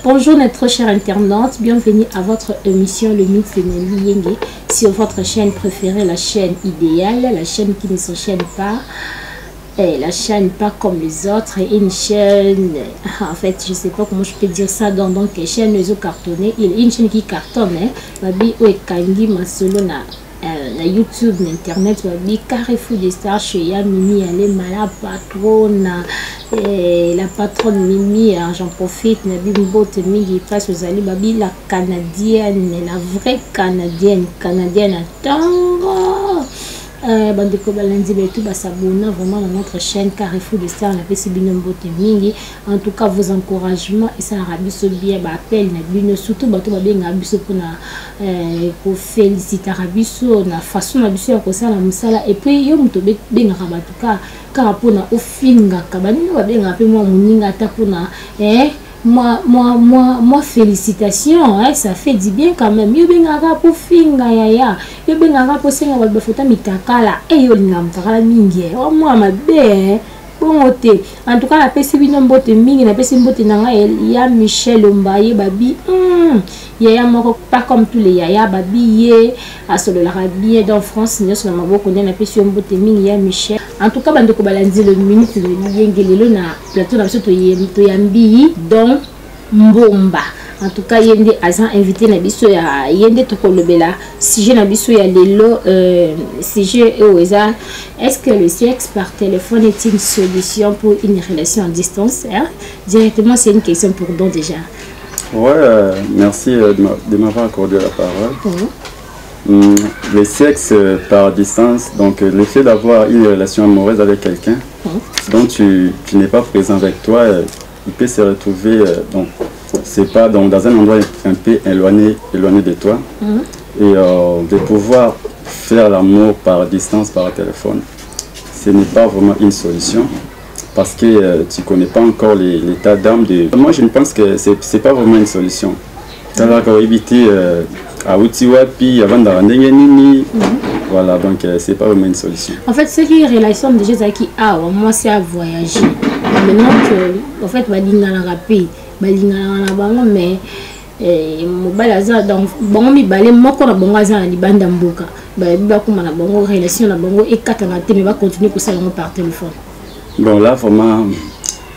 Bonjour notre chère internaute, bienvenue à votre émission Le Mythe de Nelly Yenge sur votre chaîne préférée, la chaîne idéale, la chaîne qui ne s'enchaîne pas, la chaîne pas comme les autres, une chaîne, en fait je sais pas comment je peux dire ça, donc chaîne les autres cartonnées, il y a une chaîne qui cartonne, babi ou kandi masolo na YouTube, na internet, babi Carrefour des stars chez ya Mimi, elle est malade patronne. Et la patronne Mimi, j'en profite, Nabi Mbote Mingi face aux Ali Babi, la canadienne, la vraie canadienne attends. Bandeko Balandi Betou s'abonner vraiment dans notre chaîne Carrefour de Stars, la Pesibino Mbote Mingi. En tout cas, vos encouragements et ça rabiso bien, appel Nabino, surtout Bato Babé Nabiso pour féliciter Rabiso, la façon Nabiso à ça la musala et puis yo mutobe bien Rabatuka. Car pour na ofinga kabani wa benga pe moi muninga ta pona moi félicitations, hein, ça fait du bien quand même. Yo benga ka pour finga ya yo benga ka pour senga ba fota mitakala e yo linga mtakala mingi o moi ma be bon ote en tout cas la pesi bino mbote mingi na pesi mbote nanga ya Michel Mbaye babi yaya moko pas comme tous les yaya babi ye asolo la bien dans France nous sommes maboko na pesi mbote mingi ya Michel. En tout cas bandeko balandi le minute de yengelelo na plateau na biso to yambi donc mbomba. En tout cas yende azan invité na biso ya yende to kolobela sujet na biso ya lelo sujet eza est-ce que le sexe par téléphone est une solution pour une relation à distance, hein? Directement c'est une question pour nous déjà. Ouais, merci de m'avoir accordé la parole. Le sexe par distance, donc le fait d'avoir une relation amoureuse avec quelqu'un dont tu n'es pas présent avec toi, il peut se retrouver donc c'est pas donc dans un endroit un peu éloigné de toi et de pouvoir faire l'amour par distance par téléphone, ce n'est pas vraiment une solution parce que tu connais pas encore l'état d'âme de moi. Je ne pense que c'est pas vraiment une solution. Ça va éviter à Utiwapi avant d'arranger nini. Voilà, donc c'est pas vraiment une solution. En fait, ce qui est relation déjà qui moi c'est à voyager. Maintenant que en fait balinga na rapide balinga na bango mais mobalaza donc bango mi balé moko na bango za na libanda mboka ba kuma na bango relation na bango et katanga te mais va continuer pour ça par téléphone. Bon là vraiment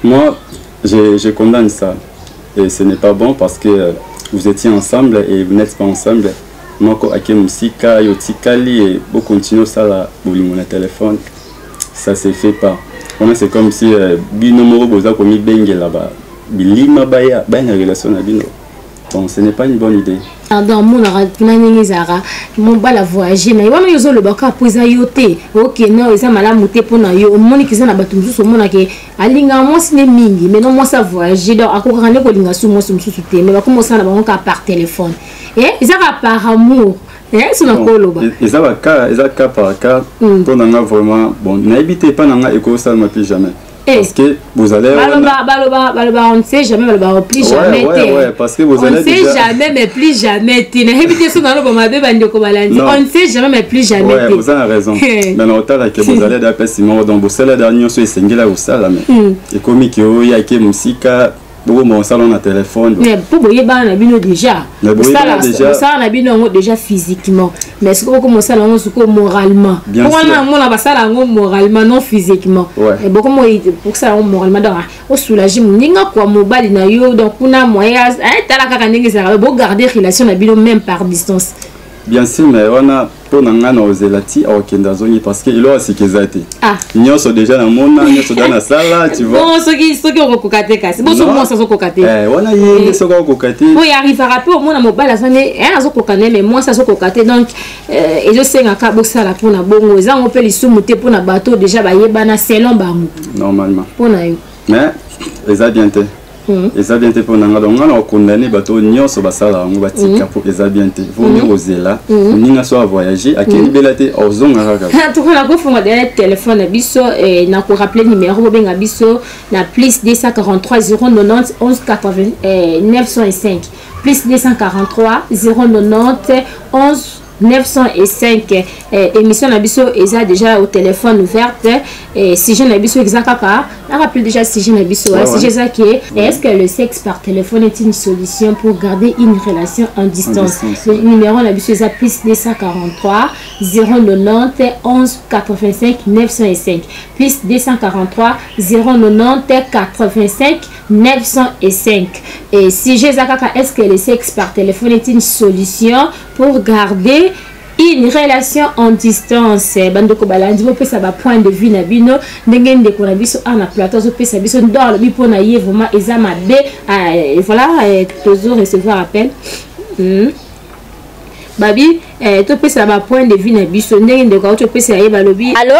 moi je condamne ça et ce n'est pas bon parce que vous étiez ensemble et vous n'êtes pas ensemble. Moko ake musika yotikali et vous continuez ça là bolingo na téléphone, ça se fait pas. C'est comme si binomoro boza komi benge là-bas bilima baya na relation na bino, donc ce n'est pas une bonne idée. Dans mon arrêtement zara mon bala voyager mais wana yozo le baka poza yote OK non eza malamu te pona yo moni kiza na batu mususu mona ke alinga moi sine mingi mais non moi ça voyager donc akokane ko linga su moi mususu te mais ba commencer na bango ka par téléphone et eza par amour. C'est un cas par cas. Pour nous vraiment bon, n'habitez pas dans la école ça ne plus jamais. Parce que vous allez. On ne sait jamais, plus jamais. Ouais, parce que vous allez. On ne sait jamais, mais plus jamais. On ne sait jamais, mais plus jamais. Ouais, vous avez raison. Mais dans le temps que vous allez d'après Simon, donc vous allez dernier sur Sengela ou ça là mais. Et comme il y a qui musique. Pour mon salon à téléphone. Mais pour boyer ba na bino déjà. Ça na bino déjà physiquement. Mais est-ce que comme ça là on moralement. Pour on a ça là moralement non physiquement. Et beaucoup pour ça moralement donc au soulager ninga quoi mobile na yo donc kuna moyen tala kaka ndenge ça beau garder relation na bino même par distance. Bien sûr, mais on a pour n'anga ozelati au kendazoni parce que il a ce qu'ils a été. Nous sommes déjà dans mon an, nous sommes dans la salle, tu vois. Bon, ceux qui ont cocaté, c'est bon, ceux qui sont cocaté. On a eu ceux qui ont cocaté. Oui, arrive à rappeler au moins à mobile la semaine, ils ont cocaté, mais moi ça sont cocaté donc et je sais qu'à cabo ça la pour na bongo, ils ont appelé les sous-montés pour na bateau déjà ba yebana selon bango. Normalement. Pour na yo. Mais ils a bien été. Et ça vient te pour nanga donc on a condamné bateau nyonso basala ngo batika pour les habienter vous mieux oser là ninga so voyager à quel belate ozonga kaka tout na ko fuma derrière téléphone biso et na ko rappeler numéro benga biso na plus 243 090 11 80 905 plus 243 090 11 905 émission nabiso eza déjà au téléphone ouverte et si je nabiso exacaka on rappelle déjà si je nabiso si je ça qui est-ce que le sexe par téléphone est une solution pour garder une relation en distance. Le numéro nabiso eza plus 243 090 11 85 905 plus 243 090 85 905 et si je zakaka est-ce que le sexe par téléphone est une solution pour garder une relation en distance. Bandoko balandi bo pesa ba point de vue na bino ndenge ndeko na biso ana plateau zo pesa biso ndolo bi pona ye vraiment eza mabe voilà toujours recevoir appel babi to pesa ba point de vue na biso ndenge ndeko to pesa ye balobi allô.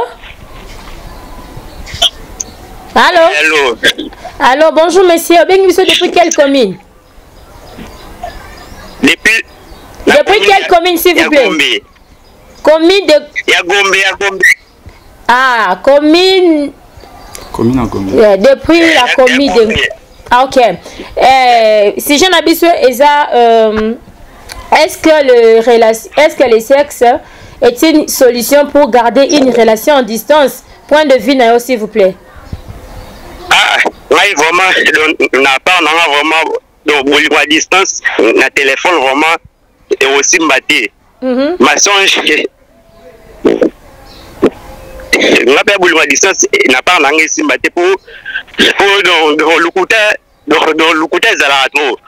Allô? Allô? Allô, bonjour monsieur. Depuis quelle commune? Depuis quelle commune, s'il vous plaît? Commune de... Yagombe. Ah, commune... Commune en Gombe. Depuis la commune de... Ah, ok. Si j'en habite sur ESA, est-ce que le sexe est une solution pour garder une relation en distance? Point de vue, s'il vous plaît. Ah, oui, vraiment, n'a pas vraiment donc à distance, na téléphone vraiment et aussi mbaté. Ma songe n'a pas boulot à distance n'a pas nangé simbaté pour dans le côté zalato.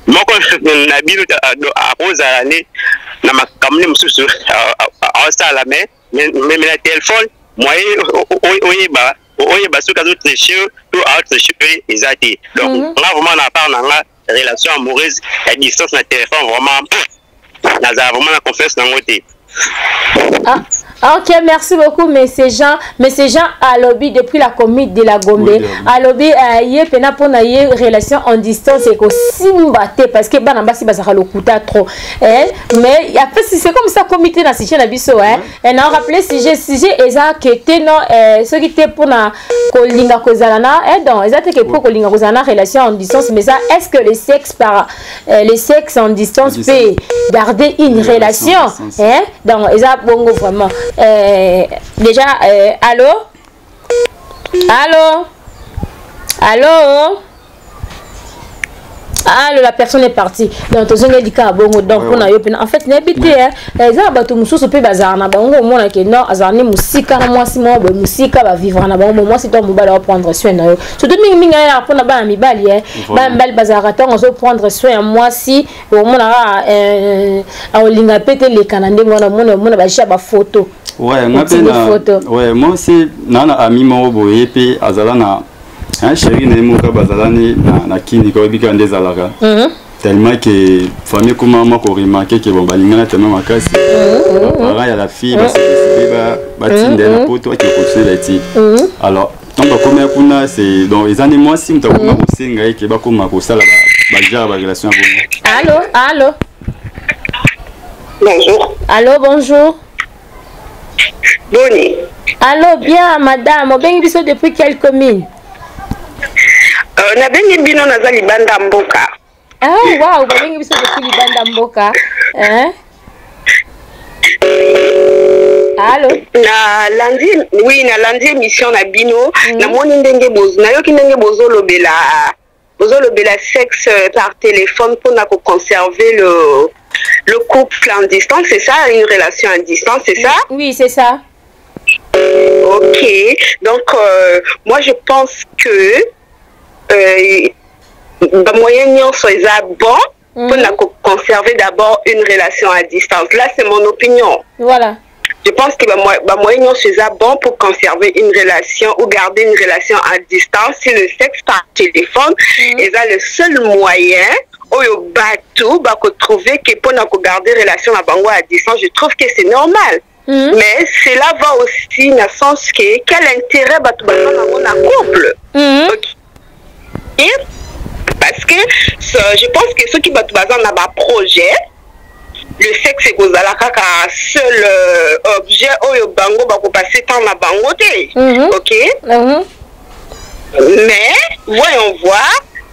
Moi quand na bino à cause à l'année na ma kamne mususu à ça la mais la téléphone moi oyeba soki azotriche to aotriche mpe eza te donc nga vraiment na part na nga relation amoureuse ya distance na téléphone vraiment nazala vraiment na confiance nango te. Ok, merci beaucoup, Monsieur Jean à lobby depuis la commune de la Gombe. À lobby, hier, pena pour na relation en distance et que simbate parce que banambasi basara le kuta trop. Mais après c'est comme ça comité na siche na biso et na rappelé sujet eza que te non ce qui était pour na kolinga kozalana donc exact que pour kolinga kozalana relation en distance mais ça est-ce que le sexe en distance peut garder une relation donc eza bongo vraiment déjà allô la personne est partie donc en fait n'habité ça bato mususu pe bazana bango mona ke non azani musika na mwasi mo bo musika ba vivre na bango mwasi to mobala va prendre soin na yo surtout mingi ya pona ba mibali ba mbali bazara to zo prendre soin ya mwasi o mona a olinga pete le kanande mona ba sha ba photo ouais moi aussi nana ami mo boye pe azala na un chéri n'aime pas bazalani na kini ko bika ndezalaka tellement que famille comment moi ko remarquer que bon balingana tellement makasi parents ya la fille ba se tinde na poto qui continue la ti alors tant que comme kuna c'est donc les années moi si mta ko makosenga eke ba ko makosala ba jara ba relation bonjour Boni. Allô bien madame obengi biso depuis quelle commune? Na bengi bino naza libanda mboka. Ah wow, bengi biso depuis libanda mboka. Allô? Na lundi émission na bino na moni ndenge bozo na yoki ndenge bozo lobela sexe par téléphone pour na conserver le couple en distance, c'est ça, une relation à distance, c'est ça? Oui, c'est ça. Ok, donc moi je pense que moyen soit bon pour conserver d'abord une relation à distance. Là, c'est mon opinion. Voilà. Je pense que moyen soit bon pour conserver une relation ou garder une relation à distance si le sexe par téléphone est le seul moyen oyo batou ba ko trouver que pour garder relation à bango à distance. Je trouve que c'est normal. Mais cela va aussi dans le sens que quel intérêt batou ba dans un couple. Okay. Parce que je pense que ceux qui batou ba dans un projet, le sexe est kozala kaka seul objet oyo bango ba ko passer temps na bango te. OK? Mais voyons voir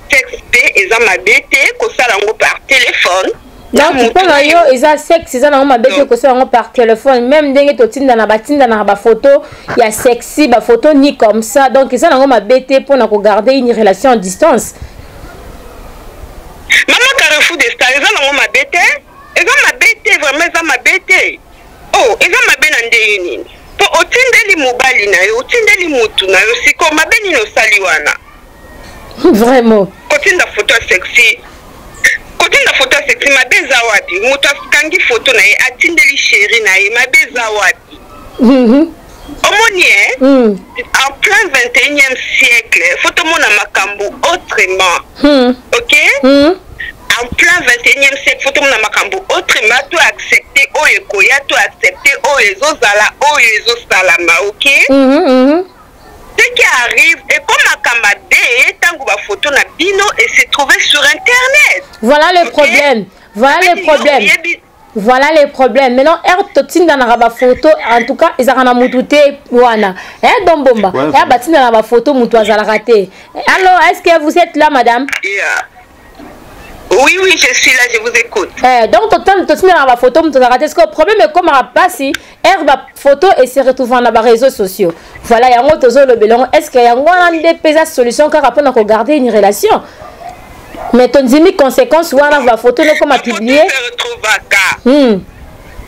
texte et ça m'a bêté que ça par téléphone. Donc pour yo eza sexe eza na mabete ko ça par téléphone même ndenge to tinda na ba photo ya sexy ba photo ni comme ça donc eza na mabete pour na ko garder une relation à distance. Maman Carrefour de Star eza na mabete vraiment eza mabete. Oh eza mabena ndeni po otindeli mobali na yo otindeli mutu na yo siko mabeni no saliwana. Vraiment. Kotinda photo sexy. Kotinda photo sexy mabeza wapi? Mutu akangi photo na ye atindeli chérie na ye mabeza wapi? Omoni en plein 21e siècle, photo mona makambu autrement. OK? En plein 21e siècle, photo mona makambu autrement, tu accepter oyo koya, tu accepter oyo zozala, oyo zosalama, OK? Ce qui arrive et comme Akamade, tango ba photo na bino et se trouver sur internet. Voilà le problème. Voilà le problème. Voilà les problèmes. Maintenant, totinda na ba photo en tout cas ils ont mutute wana. Donc bomba. Batinda na ba photo mutu azala raté. Alors, est-ce que vous êtes là madame? Oui, je suis là, je vous écoute. Donc, totinda na ba photo mutu azala raté. Est-ce que le problème est comme rapasi ba photo et se retrouve dans les réseaux sociaux. Voilà, yango tozo le belon. Est-ce que yango ande pesa solution car après on garder une relation? Mais ton dimi conséquence ou la photo ne comme à publier.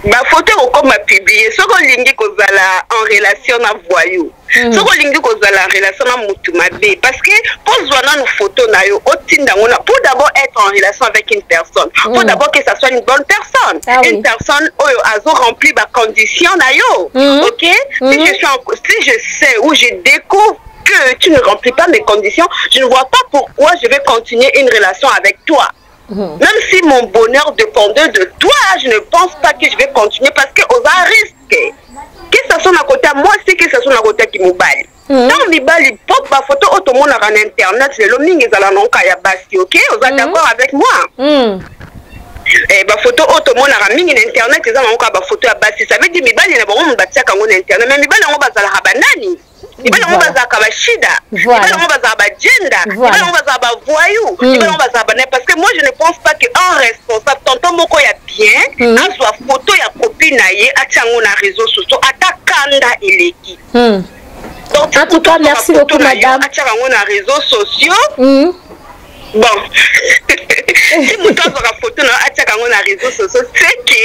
Ma photo comme à publier. Ce qu'on lingi kozala en relation na voyou. Ce qu'on lingi kozala en relation na mutumabe. Parce que pour voir nos photos na yo otinda ngona pour d'abord être en relation avec une personne. Pour d'abord que ça soit une bonne personne. Une personne oyo azo rempli ba condition na yo. OK? Si je sais ou je découvre que tu ne remplis pas mes conditions, je ne vois pas pourquoi je vais continuer une relation avec toi. Même si mon bonheur dépendait de toi, je ne pense pas que je vais continuer parce que on va risquer. Que ça soit à côté à moi, c'est que ça soit à côté qui m'oublie. Dans l'ibali pop ma photo au monde en internet, le loming est à la non kaya basi, OK? Vous êtes d'accord avec moi? Ba photo auto monde en ming internet, ils ont encore ba photo à basi. Ça veut dire mibali na bon batia kango internet, mais mibali ngo bazala habanani. Mibali ngo bazala kabashida. Mibali ngo bazala ba gender. Mibali ngo bazala ba voyou. Mibali ngo bazala ba parce que moi je ne pense pas que un responsable tonton moko ya bien, a soit photo ya copine na ye atango na réseaux sociaux atakanda eleki. Donc en tout cas merci beaucoup madame. Atango na réseaux sociaux. Bon, si vous avez une photo dans les réseaux sociaux, c'est que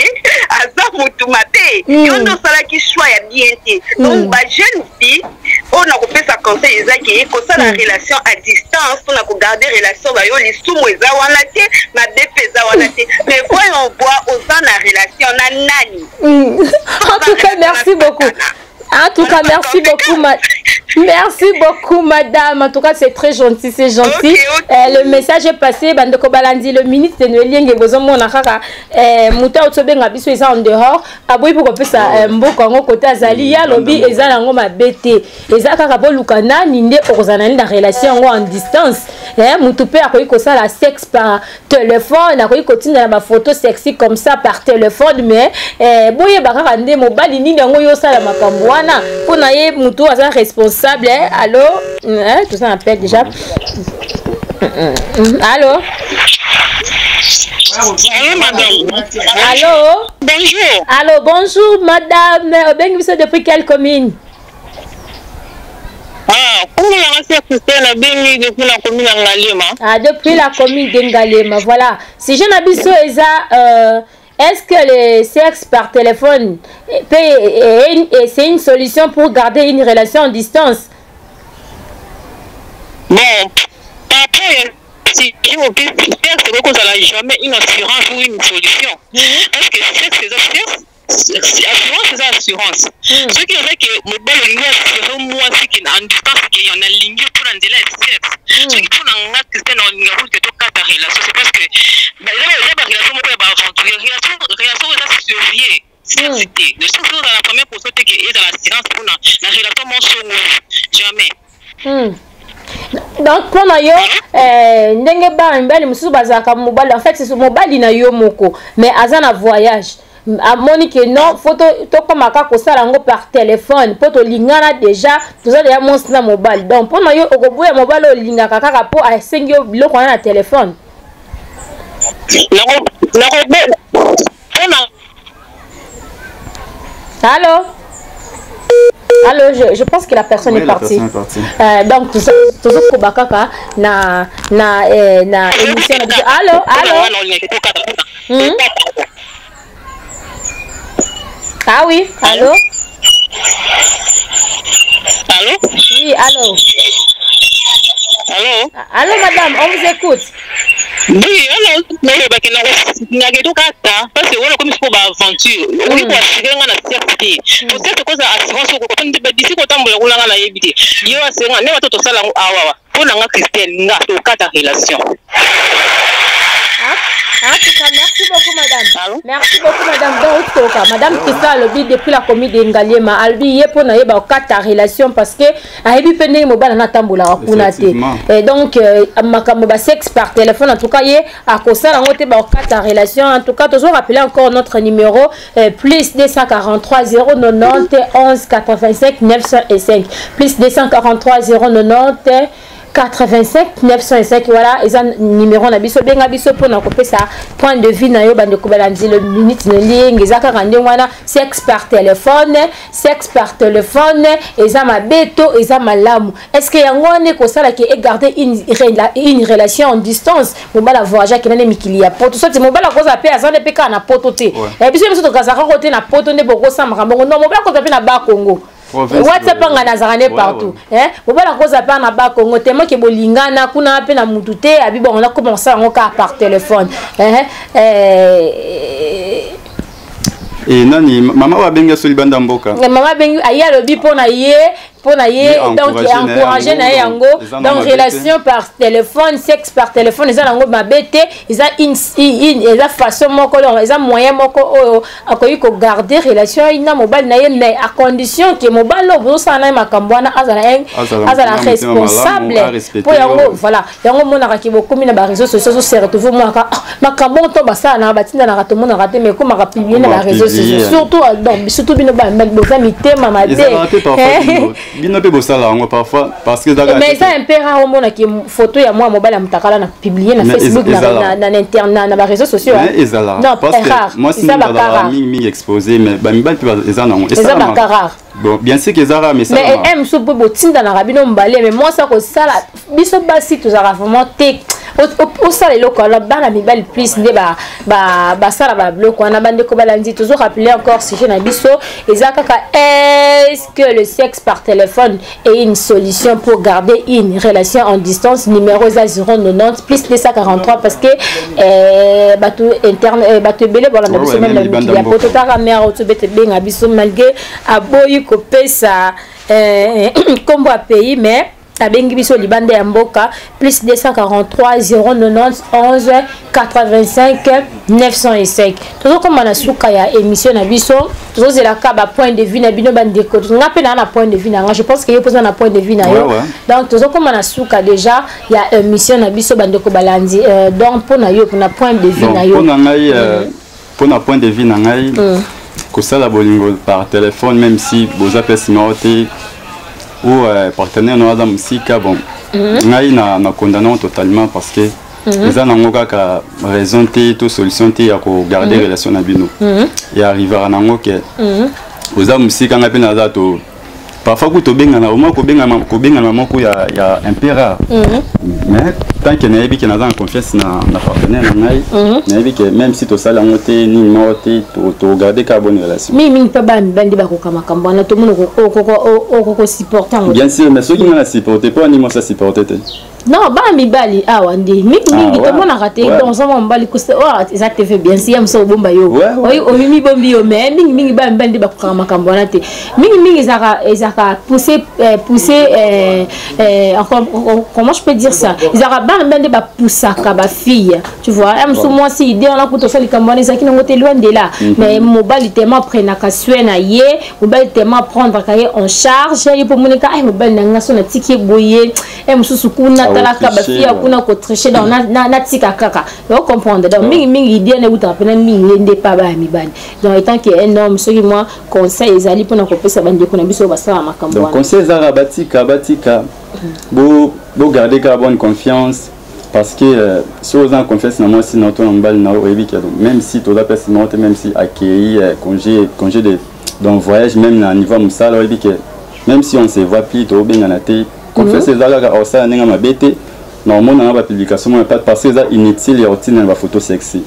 Azam Moutoumate, et on a ça qui choisit bien. Donc, la jeune fille, on a fait sa conseil, qu'on a la relation à distance, on a gardé la relation, les sous-moïsa, mais voyons voir aux gens la relation, on a nani. En tout cas, merci beaucoup. En tout cas, merci beaucoup, merci beaucoup, madame. En tout cas, c'est très gentil, c'est gentil. Le message est passé. Bandeko Balandi, le ministre de Noélieng, besoin nakaka. Mouta Otsobenga biso eza en dehors. Aboui pour que ça mboko ngo côté azali ya lobby eza nango mabete. Eza kaka bo lukana ninde okozana na relation ngo en distance. Moutou pe akoyi ko ça la sexe par téléphone, akoyi kotinda na photo sexy comme ça par téléphone mais boye bakaka nde mobali nini ngo yo sala makambo. Pour naïe moutou à responsable allô tout ça appelle déjà allô allô bonjour allô bonjour madame ben vous êtes depuis quelle commune? Depuis la commune d'Ngalema voilà si je n'habite eza est-ce que le sexe par téléphone c'est une solution pour garder une relation à distance? Bon, après, si je vous dis, sexe, c'est qu'on n'a jamais une assurance ou une solution. Est-ce que sexe, c'est assurance, c'est assurance. Ce qui fait que le bon ligne, c'est moi, c'est qu'il y a en distance, qu'il y en a ligne pour un délai de sexe. Ce qui faut en mettre, c'est dans une route de tout cas ta relation. C'est parce que la relation, relation est surveillée. Le seul chose dans la première position, c'est qu'il y a l'assurance pour la relation mentionne jamais. Donc pour yo ndenge ba mbali mususu bazaka mobali en fait c'est mobali na yo moko mais azana voyage à Monique non photo to comme aka ko sala ngo par téléphone poto lingana déjà tout ça déjà monstre na mobile donc pour yo okobuya mobile o lingaka kaka po a sengio biloko na téléphone Allô? Allô, je pense que la personne est partie. Donc, tout ça, na émission. Allô? Ah oui, allô? Allô? Oui, allô? Allô? Allô, madame, on vous écoute. Oui, alors, parce que on a comme pour aventure. On est pour assurer la sécurité. Pour cette cause assurance ko d'ici ko tambola ko la yebite. Yo assurance ne wato to sala awa. Pour la Christelle nga to kata relation. Merci beaucoup, madame. Allô? Merci beaucoup, madame. Donc, madame Christa Lobi, depuis la commune d'Engaliema, Albi, y est pour naïe ba ta relation parce que Aïbi Pene Mobile na tambola kunate. Et donc, makambo ba sexe par téléphone, en tout cas, y est à cause la montée ba ta relation. En tout cas, toujours rappeler encore notre numéro plus 243 090 11 85 905 plus 243 090 85 905 voilà ils ont numéro na biso benga biso pour na couper ça point de vue na yo bande ko balanzi le minute na ligne ezaka rande wana sexe par téléphone eza mabeto eza malamu est-ce que yango ne ko sala ki garder une relation en distance mobala voyage ki na mikili ya poto so ti mobala ko za pe azane pe ka na poto te et biso biso to kazaka ko te na poto nde boko sa makambo non mobala ko za pe na ba Congo WhatsApp nga nazarane partout bobala koza pa na ba Congo tellement que bolingana kuna pe na mutu te abi bon on a commencé à par téléphone et nani mama wa benga soli banda mboka mama bengi aya lobi pona ye donc encourager na yango donc relation par téléphone sexe par téléphone eza nango mabete eza eza façon moko eza moyen moko akoyi ko garder relation ina mobile na ye mais à condition que mobile lo ça na makambo na azala responsable pour yango voilà yango mona ka kibokomi na ba réseaux sociaux se retrouve moi ka makambo to basa na batinda na rato mona raté mais comment ka publier na réseaux sociaux surtout bino ba boza mitema mate bino pe bosala yango parfois parce que mais ça un peu rare mona ki photo ya moi mobile mutakala na publier na Facebook na internet na ba réseaux sociaux non parce que moi si ça mi exposé mais ba mi ba pe eza nango et ça ba rare bon bien sûr que zara mais ça mais aime so po botinda na rabino mbale mais moi ça ko sala biso basi to zara vraiment tek au sala loko la bana mibali plus nde ba sala ba bloko na bande ko balandi toujours rappeler encore si je na biso ezaka ka est-ce que le sexe par téléphone est une solution pour garder une relation en distance numéro 090 plus 243 parce que bato interne bato belé bon na biso même la ya poto ta mère au tubete benga biso malgré aboyi ko pesa combo à pays mais abengi biso libande ya mboka plus 243 090 11 85 905 toujours comme na suka ya émission na biso toujours zela ka ba point de vue na bino bande ko nga pe na point de vue na nga je pense que yo pose na point de vue na yo donc toujours comme na suka déjà ya émission na biso bande ko balandi donc pour na yo pour na point de vue na yo pour na ngai pour na point de vue na ngai ko sala bolingo par téléphone même si vous appelez simauté ou partenaire no adam sika bon ngai na condamnons totalement parce que les gens n'ont pas raison de solution de garder relation na bino et arriver à nango que aux hommes sika ngapi na zato parfois ku to benga na au moins ko benga moko ya un peu rare mais tant que naebi que na en confiance na partenaire na ngai naebi que même si to sala ngote ni mote to garder ka bonne relation mi pas bandi ba ko kama kambana to muno ko supporter bien sûr mais ceux qui na supporter pas ni moi ça supporter non ba mi bali awa ndi mingi to mona raté donc ça mon bali ko ça te fait bien si am so bomba yo o mi bombi yo mais mingi ba bandi ba ko kama kambana te mingi zaka pousser comment je peux dire ça ils aura bandi ba pousser ka ba fille tu vois am so moi si idée on a pour to faire kambana ça qui n'ont été loin de là mais mobile tellement prendre ka suena ye mobile tellement prendre ka en charge et pour monika ay mobile na ngaso na tiki boye em susu kuna talaka ba fille kuna ko tricher dans na tika kaka vous comprendre donc mingi idée ne uta pena mingi ndé pas ba mi bani donc étant que un homme ce qui moi conseil ezali pour na ko pesa bandi ko na biso basala makambo donc conseil zara batika bo garder ka bonne confiance parce que si vous en confiance dans moi si notre embal na même si tout la personne même si accueilli congé de donc voyage même na niveau musala même si on se voit plus to bien na té confiance ezalaka au ça ninga mabete normalement na ba publication pas parce que ça inutile et routine na photo sexy.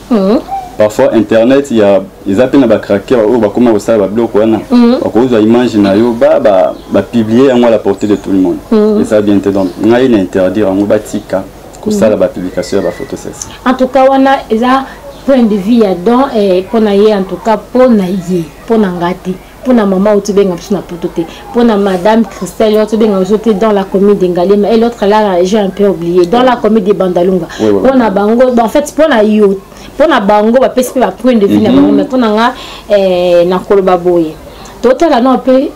Parfois internet il y a ils appellent ba craquer ou ba comment ça ba bloquer wana ba cause image na yo ba publier à la portée de tout le monde et ça bien te donc ngai interdire en ba tika ko ça la publication ba photo sexy. En tout cas wana eza point de vue ya don et pour na ye en tout cas pour na ye pour na ngati pour na maman ou tu benga na pototé pour na madame Christelle ou tu benga aujourd'hui dans la comédie Ngalema et l'autre là j'ai un peu oublié dans la comédie Bandalunga pour na bango en fait pour na yo pour na bango ba pesi ba point de vue na bango mais pour na nga na koloba boye total là non peu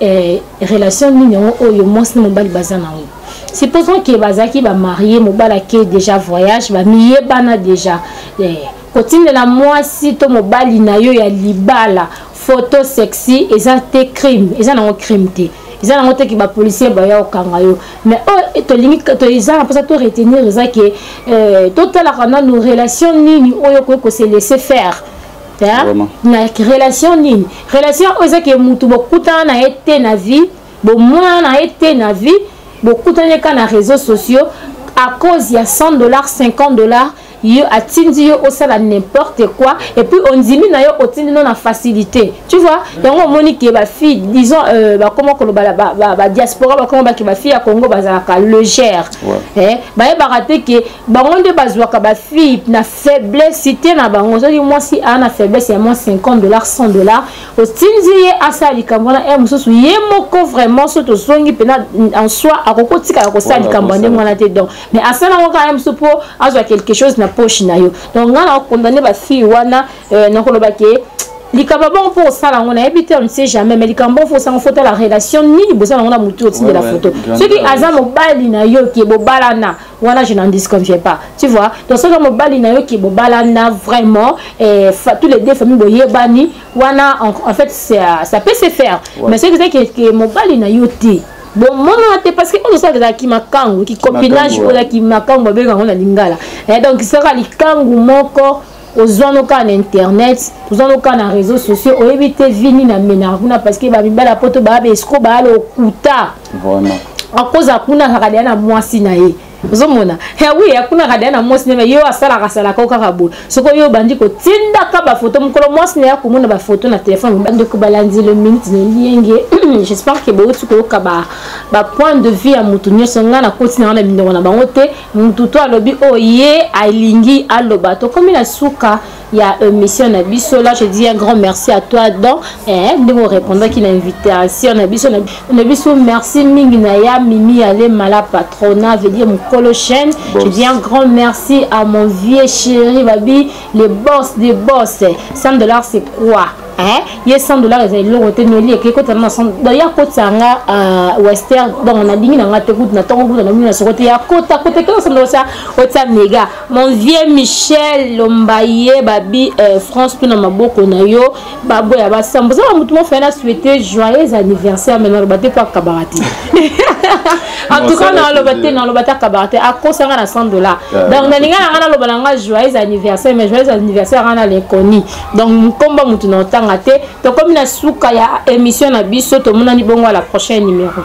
relation ni nyo oyo monsni mobali bazana ngo supposons que bazaki ba marié mobala qui déjà voyage ba miye bana déjà continue la moi si to mobali na yo ya libala photo sexy et ça te crime et ça non crime te ils ont noté que les policiers baillent au Kangayo mais eux to limite to ils ont pas to retenir ça que total la nos relations ni oyo ko se laisser faire na relation ni relation oza que mutu bokuta na été na vie bo moi na été na vie bokuta na réseaux sociaux à cause il y a $100 $50 yo atindi yo osala n'importe quoi et puis on dit na yo otindi non na facilité tu vois donc on monique ba fille disons comment que ba diaspora ba comment ba ki ba fille à Congo bazalaka légère ba raté que ba onde bazwaka ba fille na faiblesse cité na bango so moi si ana faiblesse ya moins $50 $100 otindi ye asali kambona e mususu ye moko vraiment so to songi pena en soi akokotika ko sali kambande ngwana te donc mais asala ngo quand même supo azwa quelque chose na poche na yo donc on a condamné ba fille wana na koloba ke likaba bon pour ça là on a évité on ne sait jamais mais likamba faut ça photo la relation ni bosa on a mutu au de la photo ce qui azam mobali na yo ki bobalana wana je n'en disconfie pas tu vois donc ce que mobali na yo ki bobalana vraiment tous les deux familles boyebani wana en fait ça peut se faire mais ce que c'est que mobali na yo ti bon mon parce que on sait que qui makangu qui copinage ou qui makangu ba on a lingala et donc sera likangu moko ozwano ka na internet ozwano ka na réseaux sociaux o éviter vini na menaruna parce que ba bibala poto ba esco ba lo kuta vraiment à cause akuna kaka na mwasi na ye ozomona oui akuna kaka na mwasi na yo asala ko kaka bo soko yo bandi ko tinda ka ba photo mukolo mwasi na ya komona ba photo na téléphone bandi ko balanzi le minute ne lienge j'espère que bo tuko ka ba point de vue à mutu nyoso ngana kotina na bindongo na bango te mutu to alobi oye alingi aloba to comme la suka ya mission na biso là je dis un grand merci à toi donc de vous répondre qui l'invitation na biso merci mingi na ya mimi ale mala patrona veut dire mon colo chaîne je dis un grand merci à mon vieux chéri babi les boss des boss $100 c'est quoi il y a $100 et le retenir et que tellement d'ailleurs côté sanga western donc on a dit na te na tongo na mina so côté ya côté que ça ça ota méga mon vieux Michel Lombaye babi France tout na maboko na yo babo ya basambo ça mutu mo fait na souhaiter joyeux anniversaire mais na baté pas kabarati en tout cas na lo bata kabarati à cause sanga na $100 donc na ninga na lo balanga joyeux anniversaire mais joyeux anniversaire na l'inconnu donc komba mutu na to comme na suka ya émission na biso to mona ni bongo à la prochaine numéro.